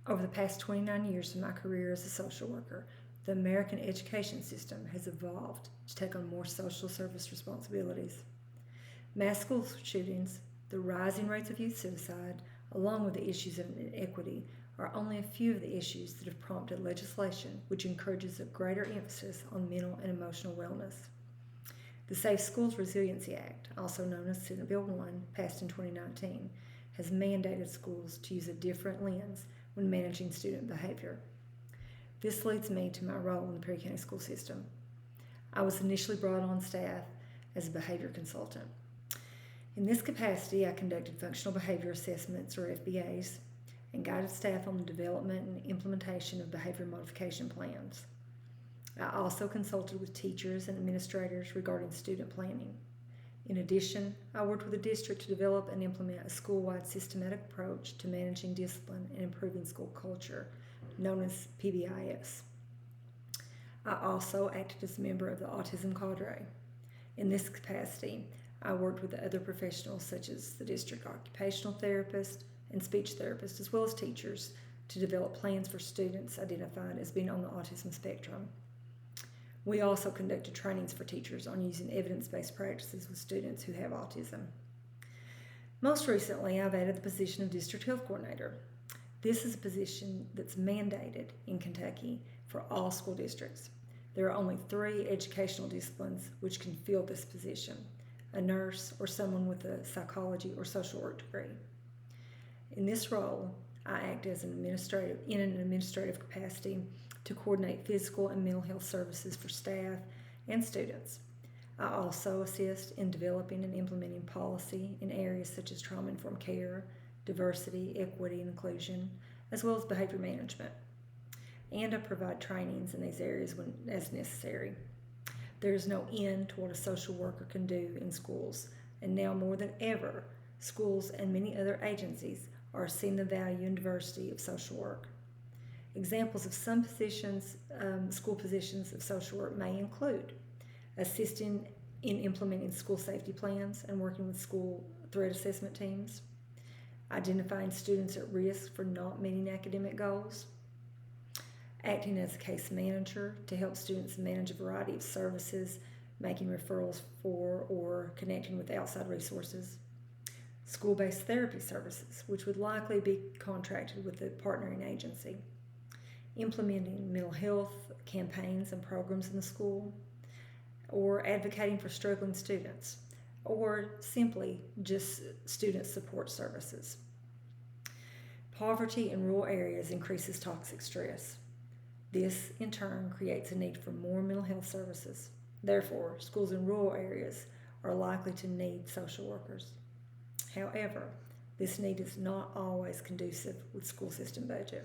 Over the past 29 years of my career as a social worker, the American education system has evolved to take on more social service responsibilities. Mass school shootings, the rising rates of youth suicide, along with the issues of inequity, are only a few of the issues that have prompted legislation which encourages a greater emphasis on mental and emotional wellness. The Safe Schools Resiliency Act, also known as Senate Bill 1, passed in 2019, has mandated schools to use a different lens when managing student behavior. This leads me to my role in the Perry County school system. I was initially brought on staff as a behavior consultant. In this capacity, I conducted functional behavior assessments, or FBAs, and guided staff on the development and implementation of behavior modification plans. I also consulted with teachers and administrators regarding student planning. In addition, I worked with the district to develop and implement a school-wide systematic approach to managing discipline and improving school culture, known as PBIS. I also acted as a member of the autism cadre. In this capacity, I worked with other professionals such as the district occupational therapist and speech therapist, as well as teachers, to develop plans for students identified as being on the autism spectrum. We also conducted trainings for teachers on using evidence-based practices with students who have autism. Most recently, I've added the position of district health coordinator. This is a position that's mandated in Kentucky for all school districts. There are only 3 educational disciplines which can fill this position: a nurse or someone with a psychology or social work degree. In this role, I act as in an administrative capacity to coordinate physical and mental health services for staff and students. I also assist in developing and implementing policy in areas such as trauma-informed care, diversity, equity, and inclusion, as well as behavior management. And I provide trainings in these areas as necessary. There is no end to what a social worker can do in schools, and now more than ever, schools and many other agencies are seeing the value and diversity of social work. Examples of some positions, school positions of social work may include assisting in implementing school safety plans and working with school threat assessment teams, identifying students at risk for not meeting academic goals, acting as a case manager to help students manage a variety of services, making referrals for or connecting with outside resources, school-based therapy services, which would likely be contracted with a partnering agency, implementing mental health campaigns and programs in the school, or advocating for struggling students, or simply just student support services. Poverty in rural areas increases toxic stress. This, in turn, creates a need for more mental health services. Therefore, schools in rural areas are likely to need social workers. However, this need is not always conducive with school system budget.